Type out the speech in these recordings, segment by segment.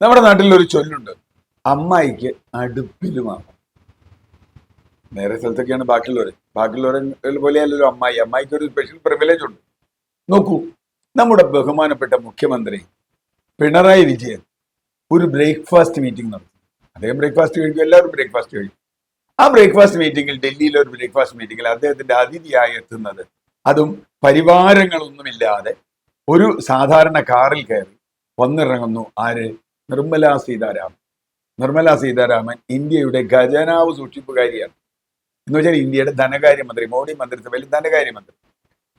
നമ്മുടെ നാട്ടിൽ ഒരു ചൊല്ലുണ്ട്, അമ്മായിക്ക് അടുപ്പിലുമാണ്. വേറെ സ്ഥലത്തൊക്കെയാണ് ബാക്കിയുള്ളവരെ പോലെയല്ലല്ലോ അമ്മായി. അമ്മായിക്ക് ഒരു സ്പെഷ്യൽ പ്രിവിലേജ് ഉണ്ട്. നോക്കൂ, നമ്മുടെ ബഹുമാനപ്പെട്ട മുഖ്യമന്ത്രി പിണറായി വിജയൻ ഒരു ബ്രേക്ക്ഫാസ്റ്റ് മീറ്റിംഗ് നടത്തി. അദ്ദേഹം ബ്രേക്ക്ഫാസ്റ്റ് കഴിക്കും, എല്ലാവരും ബ്രേക്ക്ഫാസ്റ്റ് കഴിക്കും. ആ ബ്രേക്ക്ഫാസ്റ്റ് മീറ്റിംഗിൽ, ഡൽഹിയിലെ ഒരു ബ്രേക്ക്ഫാസ്റ്റ് മീറ്റിംഗിൽ അദ്ദേഹത്തിന്റെ അതിഥിയായി എത്തുന്നത്, അതും പരിവാരങ്ങളൊന്നുമില്ലാതെ ഒരു സാധാരണ കാറിൽ കയറി വന്നിറങ്ങുന്നു. ആര്? നിർമ്മലാ സീതാരാമൻ. നിർമ്മലാ സീതാരാമൻ ഇന്ത്യയുടെ ഖജനാവ് സൂക്ഷിപ്പുകാരിയാണ്. എന്ന് വെച്ചാൽ ഇന്ത്യയുടെ ധനകാര്യമന്ത്രി, മോഡി മന്ത്രിസഭയിൽ ധനകാര്യമന്ത്രി.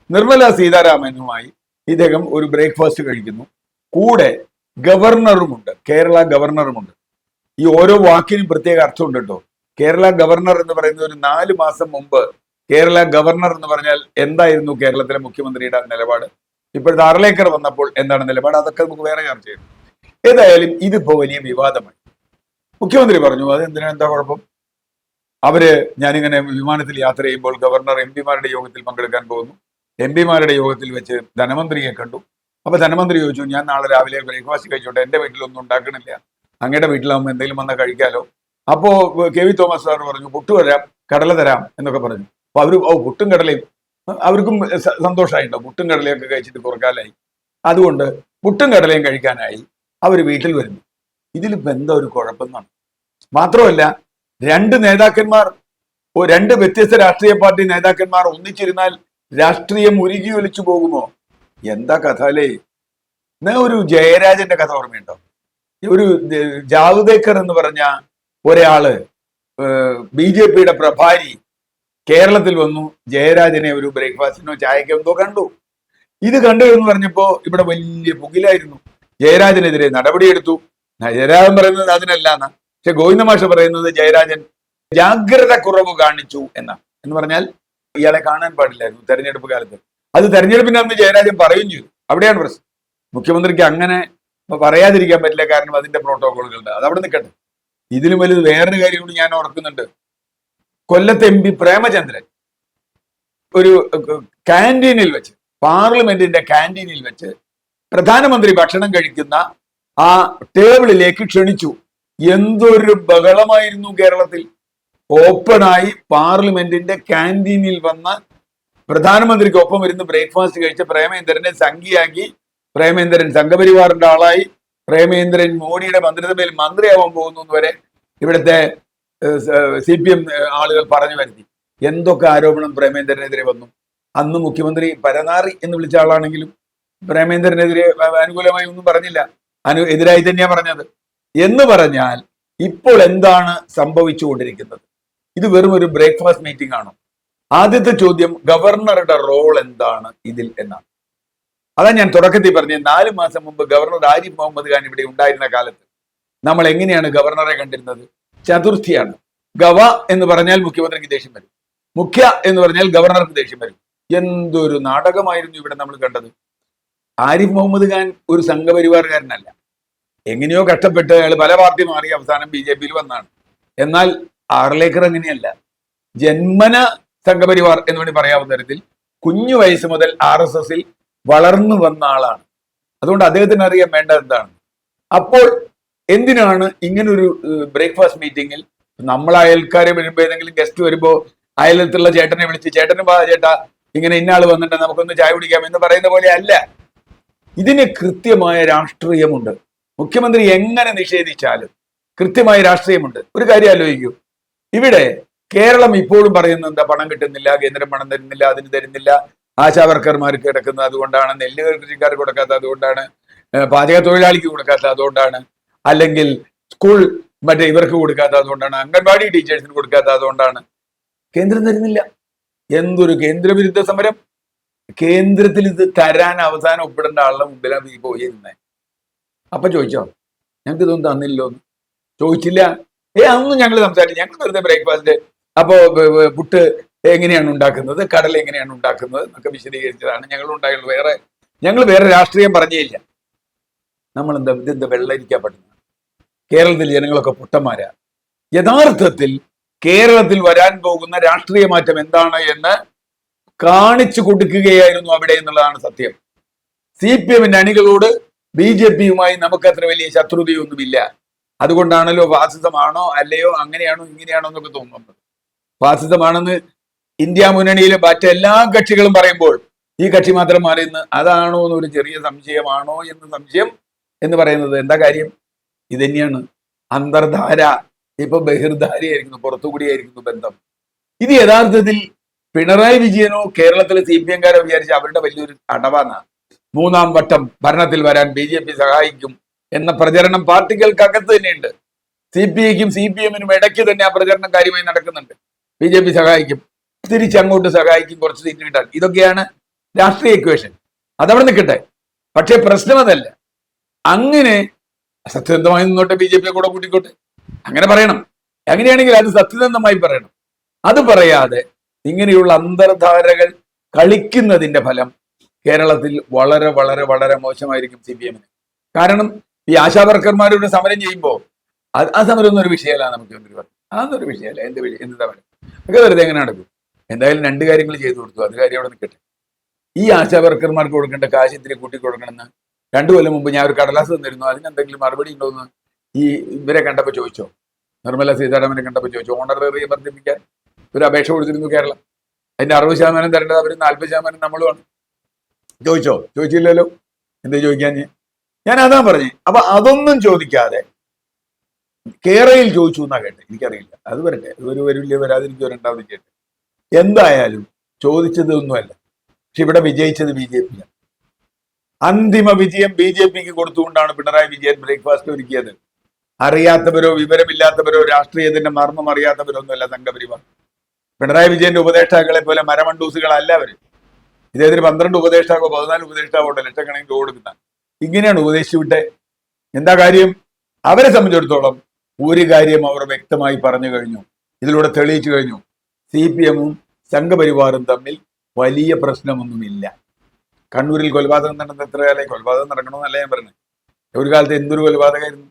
നിർമ്മലാ സീതാരാമനുമായി ഇദ്ദേഹം ഒരു ബ്രേക്ക്ഫാസ്റ്റ് കഴിക്കുന്നു. കൂടെ ഗവർണറുമുണ്ട്, കേരള ഗവർണറുമുണ്ട്. ഈ ഓരോ വാക്കിനും പ്രത്യേക അർത്ഥമുണ്ട് കേട്ടോ. കേരള ഗവർണർ എന്ന് പറയുന്നത് ഒരു 4 മാസം മുമ്പ് കേരള ഗവർണർ എന്ന് പറഞ്ഞാൽ എന്തായിരുന്നു കേരളത്തിലെ മുഖ്യമന്ത്രിയുടെ നിലപാട്, ഇപ്പോഴത്തെ അർലേക്കർ വന്നപ്പോൾ എന്താണ് നിലപാട്, അതൊക്കെ നമുക്ക് വേറെ ചർച്ച ചെയ്യും. ഏതായാലും ഇതിപ്പോ വലിയ വിവാദമായി. മുഖ്യമന്ത്രി പറഞ്ഞു, അത് എന്താ കുഴപ്പം, ഞാനിങ്ങനെ വിമാനത്തിൽ യാത്ര ചെയ്യുമ്പോൾ ഗവർണർ എംപിമാരുടെ യോഗത്തിൽ പങ്കെടുക്കാൻ പോകുന്നു. എംപിമാരുടെ യോഗത്തിൽ വെച്ച് ധനമന്ത്രിയെ കണ്ടു. അപ്പൊ ധനമന്ത്രി ചോദിച്ചു, ഞാൻ നാളെ രാവിലെ ബ്രേക്ക്ഫാസ്റ്റ് കഴിച്ചോട്ടെ, എന്റെ വീട്ടിലൊന്നും ഉണ്ടാക്കണില്ല, അങ്ങയുടെ വീട്ടിലാവുമ്പോൾ എന്തെങ്കിലും വന്നാൽ കഴിക്കാലോ. അപ്പോ കെ വി തോമസ് സാർ പറഞ്ഞു, പുട്ട് തരാം, കടല തരാം എന്നൊക്കെ പറഞ്ഞു. അപ്പൊ അവര് പുട്ടും കടലയും, അവർക്കും സന്തോഷമായിട്ടോ, പുട്ടും കടലയൊക്കെ കഴിച്ചിട്ട് കുറക്കാലായി. അതുകൊണ്ട് പുട്ടും കടലയും കഴിക്കാനായി അവർ വീട്ടിൽ വരുന്നു. ഇതിലിപ്പോ എന്താ ഒരു കുഴപ്പമെന്നാണ്. മാത്രമല്ല, 2 നേതാക്കന്മാർ, 2 വ്യത്യസ്ത രാഷ്ട്രീയ പാർട്ടി നേതാക്കന്മാർ ഒന്നിച്ചിരുന്നാൽ രാഷ്ട്രീയം ഉരുകി ഒലിച്ചു പോകുമോ? എന്താ കഥ അല്ലേ? ഒരു ജയരാജന്റെ കഥ ഓർമ്മയുണ്ടോ? ഒരു ജാവ്ദേക്കർ എന്ന് പറഞ്ഞ ഒരാള് BJPയുടെ പ്രഭാരി കേരളത്തിൽ വന്നു, ജയരാജനെ ഒരു ബ്രേക്ക്ഫാസ്റ്റിനോ ചായക്കോ എന്തോ കണ്ടു. ഇത് കണ്ടു എന്ന് പറഞ്ഞപ്പോ ഇവിടെ വലിയ പുകിലായിരുന്നു. ജയരാജനെതിരെ നടപടിയെടുത്തു. ജയരാജൻ പറയുന്നത് അതിനല്ല എന്നാ, പക്ഷെ ഗോവിന്ദ മാഷ് പറയുന്നത് ജയരാജൻ ജാഗ്രത കുറവ് കാണിച്ചു എന്ന് പറഞ്ഞാൽ ഇയാളെ കാണാൻ പാടില്ലായിരുന്നു തെരഞ്ഞെടുപ്പ് കാലത്ത്. അത് തെരഞ്ഞെടുപ്പിന്റെ അന്ന് ജയരാജൻ പറയുകയും ചെയ്തു. അവിടെയാണ് പ്രശ്നം. മുഖ്യമന്ത്രിക്ക് അങ്ങനെ പറയാതിരിക്കാൻ പറ്റില്ല, കാരണം അതിന്റെ പ്രോട്ടോകോളുകളുണ്ട്. അത് അവിടെ നിൽക്കട്ടെ. ഇതിലും വലുത് വേറൊരു കാര്യം കൂടി ഞാൻ ഓർക്കുന്നുണ്ട്. കൊല്ലത്തെ MP പ്രേമചന്ദ്രൻ ഒരു ക്യാൻറ്റീനിൽ വെച്ച്, പാർലമെന്റിന്റെ ക്യാൻറ്റീനിൽ വെച്ച് പ്രധാനമന്ത്രി ഭക്ഷണം കഴിക്കുന്ന ആ ടേബിളിലേക്ക് ക്ഷണിച്ചു. എന്തൊരു ബഹളമായിരുന്നു കേരളത്തിൽ. ഓപ്പണായി പാർലമെന്റിന്റെ ക്യാൻറ്റീനിൽ വന്ന പ്രധാനമന്ത്രിക്കൊപ്പം ഇരുന്ന് ബ്രേക്ക്ഫാസ്റ്റ് കഴിച്ച പ്രേമേന്ദ്രനെ സംഘിയാക്കി, പ്രേമേന്ദ്രൻ സംഘപരിവാറിന്റെ ആളായി, പ്രേമേന്ദ്രൻ മോഡിയുടെ മന്ത്രിസഭയിൽ മന്ത്രിയാവാൻ പോകുന്നു വരെ ഇവിടുത്തെ CPM ആളുകൾ പറഞ്ഞു വരുത്തി. എന്തൊക്കെ ആരോപണം പ്രേമേന്ദ്രനെതിരെ വന്നു. അന്ന് മുഖ്യമന്ത്രി പരനാറി എന്ന് വിളിച്ച ആളാണെങ്കിലും പ്രേമേന്ദ്രനെതിരെ അനുകൂലമായി ഒന്നും പറഞ്ഞില്ല, എതിരായി തന്നെയാണ് പറഞ്ഞത്. എന്ന് പറഞ്ഞാൽ ഇപ്പോൾ എന്താണ് സംഭവിച്ചുകൊണ്ടിരിക്കുന്നത്? ഇത് വെറും ഒരു ബ്രേക്ക്ഫാസ്റ്റ് മീറ്റിംഗ് ആണോ? ആദ്യത്തെ ചോദ്യം, ഗവർണറുടെ റോൾ എന്താണ് ഇതിൽ എന്നാണ്. അതാ ഞാൻ തുടക്കത്തിൽ പറഞ്ഞത്. 4 മാസം മുമ്പ് ഗവർണർ ആരിഫ് മുഹമ്മദ് ഖാൻ ഇവിടെ ഉണ്ടായിരുന്ന കാലത്ത് നമ്മൾ എങ്ങനെയാണ് ഗവർണറെ കണ്ടിരുന്നത്? ചതുർത്ഥിയാണ്. ഗവ എന്ന് പറഞ്ഞാൽ മുഖ്യമന്ത്രിക്ക് ദേഷ്യം വരും, മുഖ്യ എന്ന് പറഞ്ഞാൽ ഗവർണർക്ക് ദേഷ്യം വരും. എന്തൊരു നാടകമായിരുന്നു ഇവിടെ നമ്മൾ കണ്ടത്. ആരിഫ് മുഹമ്മദ് ഖാൻ ഒരു സംഘപരിവാറുകാരനല്ല. എങ്ങനെയോ കഷ്ടപ്പെട്ട് അയാൾ പല പാർട്ടി മാറി അവസാനം BJPയിൽ വന്നാണ്. എന്നാൽ ആർലേക്കർ അങ്ങനെയല്ല. ജന്മന സംഘപരിവാർ എന്ന് വേണ്ടി പറയാവുന്ന തരത്തിൽ കുഞ്ഞു വയസ്സ് മുതൽ RSSൽ വളർന്നു വന്ന ആളാണ്. അതുകൊണ്ട് അദ്ദേഹത്തിന് അറിയാൻ വേണ്ടത് എന്താണ്. അപ്പോൾ എന്തിനാണ് ഇങ്ങനൊരു ബ്രേക്ക്ഫാസ്റ്റ് മീറ്റിങ്ങിൽ നമ്മൾ അയൽക്കാരെ വരുമ്പോൾ, ഏതെങ്കിലും ഗസ്റ്റ് വരുമ്പോൾ അയലത്തുള്ള ചേട്ടനെ വിളിച്ച്, ചേട്ടനും ചേട്ടാ ഇങ്ങനെ ഇന്നാൾ വന്നിട്ട് നമുക്കൊന്ന് ചായ കുടിക്കാം എന്ന് പറയുന്ന പോലെ അല്ല. ഇതിന് കൃത്യമായ രാഷ്ട്രീയമുണ്ട്. മുഖ്യമന്ത്രി എങ്ങനെ നിഷേധിച്ചാലും കൃത്യമായ രാഷ്ട്രീയമുണ്ട്. ഒരു കാര്യം ആലോചിക്കൂ, ഇവിടെ കേരളം ഇപ്പോഴും പറയുന്നത് എന്താ? പണം കിട്ടുന്നില്ല, കേന്ദ്രം പണം തരുന്നില്ല, അതിന് തരുന്നില്ല, ആശാവർക്കർമാർക്ക് കിടക്കുന്നത് അതുകൊണ്ടാണ്, നെല്ല് കൃഷിക്കാർക്ക് കൊടുക്കാത്ത അതുകൊണ്ടാണ്, പാചക തൊഴിലാളിക്ക് കൊടുക്കാത്ത അതുകൊണ്ടാണ്, അല്ലെങ്കിൽ സ്കൂൾ ഇവർക്ക് കൊടുക്കാത്ത അതുകൊണ്ടാണ്, അംഗൻവാടി ടീച്ചേഴ്സിന് കൊടുക്കാത്ത അതുകൊണ്ടാണ്. കേന്ദ്രം തരുന്നില്ല. എന്തൊരു കേന്ദ്രവിരുദ്ധ സമരം! കേന്ദ്രത്തിൽ ഇത് തരാൻ അവസാനം ഒപ്പിടേണ്ട ആളുടെ മുമ്പിലാണ് ഈ പോയിരുന്നത്. അപ്പൊ ചോദിച്ചോ, ഞങ്ങൾക്ക് ഇതൊന്നും തന്നില്ലോ എന്ന്? ചോദിച്ചില്ല. അതൊന്നും ഞങ്ങൾ സംസാരിച്ചു. ഞങ്ങൾ വെറുതെ ബ്രേക്ക്ഫാസ്റ്റ്, അപ്പോ പുട്ട് എങ്ങനെയാണ് ഉണ്ടാക്കുന്നത്, കടല എങ്ങനെയാണ് ഉണ്ടാക്കുന്നത് എന്നൊക്കെ വിശദീകരിച്ചതാണ് ഞങ്ങൾ ഉണ്ടായുള്ളൂ. ഞങ്ങൾ വേറെ രാഷ്ട്രീയം പറഞ്ഞേയില്ല. നമ്മൾ ഇതെന്താ വെള്ളരിക്കാൻ പറ്റുന്നത്? കേരളത്തിൽ ജനങ്ങളൊക്കെ പൊട്ടന്മാരാ. യഥാർത്ഥത്തിൽ കേരളത്തിൽ വരാൻ പോകുന്ന രാഷ്ട്രീയ മാറ്റം എന്താണ് എന്ന് കാണിച്ചു കൊടുക്കുകയായിരുന്നു അവിടെ എന്നുള്ളതാണ് സത്യം. CPMന്റെ അണികളോട് BJP-യുമായി നമുക്ക് അത്ര വലിയ ശത്രുതയൊന്നുമില്ല. അതുകൊണ്ടാണല്ലോ ഫാസിസമാണോ അല്ലയോ അങ്ങനെയാണോ ഇങ്ങനെയാണോ എന്നൊക്കെ തോന്നുന്നത്. ഫാസിസമാണെന്ന് ഇന്ത്യ മുന്നണിയിലെ മറ്റെല്ലാ കക്ഷികളും പറയുമ്പോൾ ഈ കക്ഷി മാത്രം മാറിയെന്ന് അതാണോ എന്നൊരു ചെറിയ സംശയമാണോ എന്ന് സംശയം എന്ന് പറയുന്നത് എന്താ കാര്യം? ഇത് തന്നെയാണ് അന്തർധാര. ഇപ്പൊ ബഹിർധാരയായിരിക്കുന്നു, പുറത്തുകൂടിയായിരിക്കുന്നു ബന്ധം. ഇത് യഥാർത്ഥത്തിൽ പിണറായി വിജയനോ കേരളത്തിലെ CPM-കാരോ വിചാരിച്ച അവരുടെ വലിയൊരു അടവാണ്. 3-ാം വട്ടം ഭരണത്തിൽ വരാൻ BJP സഹായിക്കും എന്ന പ്രചരണം പാർട്ടികൾക്കകത്ത് തന്നെയുണ്ട്. CPI-ക്കും CPM-നും ഇടയ്ക്ക് തന്നെ ആ പ്രചരണം കാര്യമായി നടക്കുന്നുണ്ട്. BJP സഹായിക്കും, തിരിച്ചങ്ങോട്ട് സഹായിക്കും, കുറച്ച് സീറ്റ് കിട്ടാൻ. ഇതൊക്കെയാണ് രാഷ്ട്രീയ ഇക്വേഷൻ. അതവിടെ നിൽക്കട്ടെ. പക്ഷെ പ്രശ്നം അതല്ല. അങ്ങനെ സത്യസന്ധമായി നിന്നോട്ടെ, BJP-യെ കൂടെ കൂട്ടിക്കോട്ടെ, അങ്ങനെ പറയണം. അങ്ങനെയാണെങ്കിൽ അത് സത്യസന്ധമായി പറയണം. അത് പറയാതെ ഇങ്ങനെയുള്ള അന്തർധാരകൾ കളിക്കുന്നതിന്റെ ഫലം കേരളത്തിൽ വളരെ വളരെ വളരെ മോശമായിരിക്കും CPM-ന്. കാരണം ഈ ആശാവർക്കർമാരുടെ സമരം ചെയ്യുമ്പോൾ ആ സമരം ഒന്നും ഒരു വിഷയമല്ല. മുഖ്യമന്ത്രി പറഞ്ഞു അതൊരു വിഷയമല്ല, എന്താ പറയുക, ഒക്കെ വെറുതെ എങ്ങനെ നടക്കും. എന്തായാലും 2 കാര്യങ്ങൾ ചെയ്തു കൊടുത്തു, അത് കാര്യം അവിടെ നിൽക്കട്ടെ. ഈ ആശാവർക്കർമാർക്ക് കൊടുക്കേണ്ട കാശ് ഇത്തിരി കൂട്ടി കൊടുക്കണമെന്ന് 2 കൊല്ലം മുമ്പ് ഞാൻ ഒരു കടലാസ് തന്നിരുന്നു. അതിനെന്തെങ്കിലും മറുപടി ഉണ്ടോന്ന് ഈ ഇവരെ കണ്ടപ്പോൾ ചോദിച്ചോ? നിർമ്മല സീതാരാമനെ കണ്ടപ്പോൾ ചോദിച്ചോ? ഓണററി വർദ്ധിപ്പിക്കാൻ ഒരു അപേക്ഷ കൊടുത്തിരുന്നു കേരളം. അതിന്റെ 60% തരേണ്ടത് അവര്, 40% നമ്മളുമാണ്. ചോദിച്ചില്ലല്ലോ. എന്താ ചോദിക്കാൻ? ഞാൻ അതാ പറഞ്ഞു. അപ്പൊ അതൊന്നും ചോദിക്കാതെ കേരളയിൽ ചോദിച്ചു എന്നാ കേട്ടെ. എനിക്കറിയില്ല, അത് വരട്ടെ, വരില്ല, വരാതിരിക്കും, രണ്ടാമത് കേട്ടെ. എന്തായാലും ചോദിച്ചതൊന്നുമല്ല. പക്ഷെ ഇവിടെ വിജയിച്ചത് BJP-യാണ്. അന്തിമ വിജയം BJP-ക്ക് കൊടുത്തുകൊണ്ടാണ് പിണറായി വിജയൻ ബ്രേക്ക്ഫാസ്റ്റ് ഒരുക്കിയത്. അറിയാത്തവരോ വിവരമില്ലാത്തവരോ രാഷ്ട്രീയത്തിന്റെ മർമ്മം അറിയാത്തവരോ ഒന്നുമല്ല സംഘപരിവാർ. പിണറായി വിജയന്റെ ഉപദേഷ്ടാക്കളെ പോലെ മരമണ്ടൂസുകളല്ല അവര്. ഇദ്ദേഹത്തിന് 12 ഉപദേഷ്ടാക്കോ 14 ഉപദേഷ്ടാവോ ഉണ്ട്, ലക്ഷക്കണക്കിന് കൊടുക്കുന്ന. ഇങ്ങനെയാണ് ഉപദേശിച്ചു വിട്ടെ. എന്താ കാര്യം? അവരെ സംബന്ധിച്ചിടത്തോളം ഒരു കാര്യം അവർ വ്യക്തമായി പറഞ്ഞു കഴിഞ്ഞു, ഇതിലൂടെ തെളിയിച്ചു കഴിഞ്ഞു. CPM-ഉം സംഘപരിവാറും തമ്മിൽ വലിയ പ്രശ്നമൊന്നുമില്ല. കണ്ണൂരിൽ കൊലപാതകം നടന്നത് എത്ര കാലമായി? കൊലപാതകം നടക്കണമെന്നല്ല ഞാൻ പറഞ്ഞത്. ഒരു കാലത്ത് എന്തൊരു കൊലപാതകമായിരുന്നു.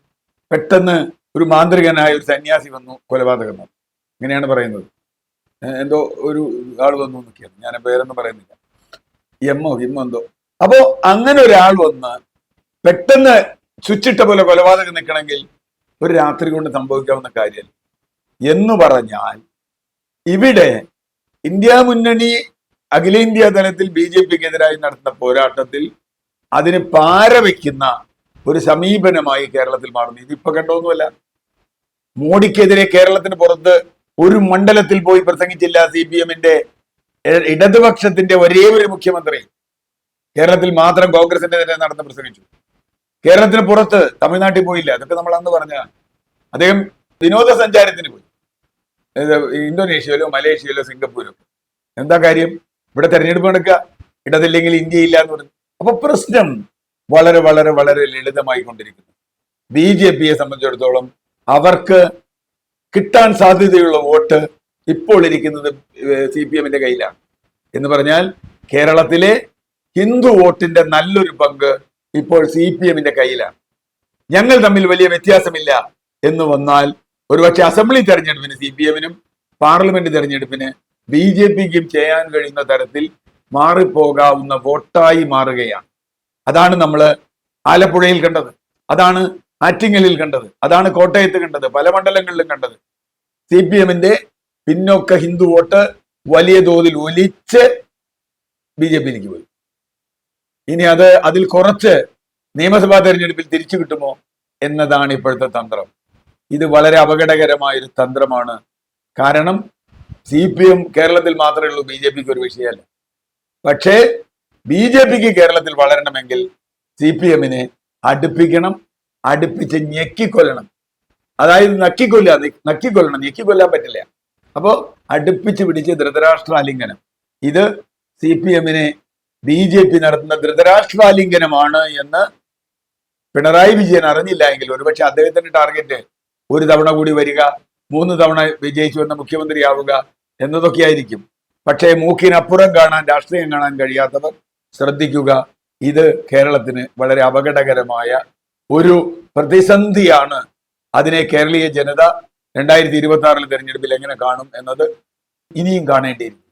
പെട്ടെന്ന് ഒരു മാന്ത്രികനായ ഒരു സന്യാസി വന്നു, കൊലപാതകം നടന്നു. ഇങ്ങനെയാണ് പറയുന്നത്. എന്തോ ഒരു ആൾ വന്നു എന്നൊക്കെയാണ്, ഞാൻ പേരൊന്നും പറയുന്നില്ല, ഇമ്മോ എന്തോ. അപ്പോ അങ്ങനെ ഒരാൾ വന്ന് പെട്ടെന്ന് സ്വിച്ചിട്ട പോലെ കൊലപാതകം നിൽക്കണമെങ്കിൽ ഒരു രാത്രി കൊണ്ട് സംഭവിക്കാവുന്ന കാര്യമല്ല. എന്ന് പറഞ്ഞാൽ ഇവിടെ ഇന്ത്യ മുന്നണി അഖിലേന്ത്യാ തലത്തിൽ BJP-ക്കെതിരായി നടത്തുന്ന പോരാട്ടത്തിൽ അതിന് പാരവയ്ക്കുന്ന ഒരു സമീപനമായി കേരളത്തിൽ മാറുന്നു. ഇതിപ്പോ കണ്ടോന്നുമല്ല. മോഡിക്കെതിരെ കേരളത്തിന് പുറത്ത് ഒരു മണ്ഡലത്തിൽ പോയി പ്രസംഗിച്ചില്ല CPM-ന്റെ ഇടതുപക്ഷത്തിന്റെ ഒരേ ഒരു മുഖ്യമന്ത്രി. കേരളത്തിൽ മാത്രം കോൺഗ്രസിന്റെ നടന്ന് പ്രസംഗിച്ചു. കേരളത്തിന് പുറത്ത് തമിഴ്നാട്ടിൽ പോയില്ല. അതൊക്കെ നമ്മൾ അന്ന് പറഞ്ഞതാണ്. അദ്ദേഹം വിനോദസഞ്ചാരത്തിന് പോയി, ഇന്തോനേഷ്യയിലോ മലേഷ്യയിലോ സിംഗപ്പൂരോ. എന്താ കാര്യം? ഇവിടെ തെരഞ്ഞെടുപ്പ് നടക്കുക, ഇടതില്ലെങ്കിൽ ഇന്ത്യ ഇല്ല എന്ന് പറഞ്ഞു. അപ്പൊ പ്രശ്നം വളരെ വളരെ വളരെ ലളിതമായി കൊണ്ടിരിക്കുന്നു. BJP-യെ സംബന്ധിച്ചിടത്തോളം അവർക്ക് കിട്ടാൻ സാധ്യതയുള്ള വോട്ട് ഇപ്പോൾ ഇരിക്കുന്നത് CPM-ന്റെ കയ്യിലാണ്. എന്ന് പറഞ്ഞാൽ കേരളത്തിലെ ഹിന്ദു വോട്ടിന്റെ നല്ലൊരു പങ്ക് ഇപ്പോൾ CPM-ന്റെ കയ്യിലാണ്. ഞങ്ങൾ തമ്മിൽ വലിയ വ്യത്യാസമില്ല എന്ന് വന്നാൽ ഒരുപക്ഷെ അസംബ്ലി തെരഞ്ഞെടുപ്പിന് CPM-നും പാർലമെന്റ് തെരഞ്ഞെടുപ്പിന് BJP-ക്കും ചെയ്യാൻ കഴിയുന്ന തരത്തിൽ മാറിപ്പോകാവുന്ന വോട്ടായി മാറുകയാണ്. അതാണ് നമ്മൾ ആലപ്പുഴയിൽ കണ്ടത്, അതാണ് ആറ്റിങ്ങലിൽ കണ്ടത്, അതാണ് കോട്ടയത്ത് കണ്ടത്, പല മണ്ഡലങ്ങളിലും കണ്ടത്. CPM-ന്റെ പിന്നോക്ക ഹിന്ദു വോട്ട് വലിയ തോതിൽ ഒലിച്ച് BJP-യിലേക്ക് പോയി. ഇനി അതിൽ കുറച്ച് നിയമസഭാ തെരഞ്ഞെടുപ്പിൽ തിരിച്ചു കിട്ടുമോ എന്നതാണ് ഇപ്പോഴത്തെ തന്ത്രം. ഇത് വളരെ അപകടകരമായൊരു തന്ത്രമാണ്. കാരണം CPM കേരളത്തിൽ മാത്രമേ ഉള്ളൂ, BJP-ക്ക് ഒരു വിഷയമല്ല. പക്ഷേ BJP-ക്ക് കേരളത്തിൽ വളരണമെങ്കിൽ CPM-നെ അടുപ്പിക്കണം, അടുപ്പിച്ച് ഞെക്കിക്കൊല്ലണം. അതായത് നക്കിക്കൊല്ലണം, ഞെക്കിക്കൊല്ലാൻ പറ്റില്ല. അപ്പോ അടുപ്പിച്ച് പിടിച്ച് ധൃതരാഷ്ട്രാലിംഗനം. ഇത് CPM-നെ BJP നടത്തുന്ന ധൃതരാഷ്ട്രാലിംഗനമാണ് എന്ന് പിണറായി വിജയൻ അറിഞ്ഞില്ല എങ്കിൽ ഒരുപക്ഷെ അദ്ദേഹത്തിന്റെ ടാർഗറ്റ് ഒരു തവണ കൂടി വരിക, 3 തവണ വിജയിച്ചു വന്ന മുഖ്യമന്ത്രിയാവുക എന്നതൊക്കെ ആയിരിക്കും. പക്ഷേ മൂക്കിനപ്പുറം കാണാൻ, രാഷ്ട്രീയം കാണാൻ കഴിയാത്തവർ ശ്രദ്ധിക്കുക, ഇത് കേരളത്തിന് വളരെ അപകടകരമായ ഒരു പ്രതിസന്ധിയാണ്. അതിനെ കേരളീയ ജനത 2026 തെരഞ്ഞെടുപ്പിൽ എങ്ങനെ കാണും എന്നത് ഇനിയും കാണേണ്ടിയിരിക്കും.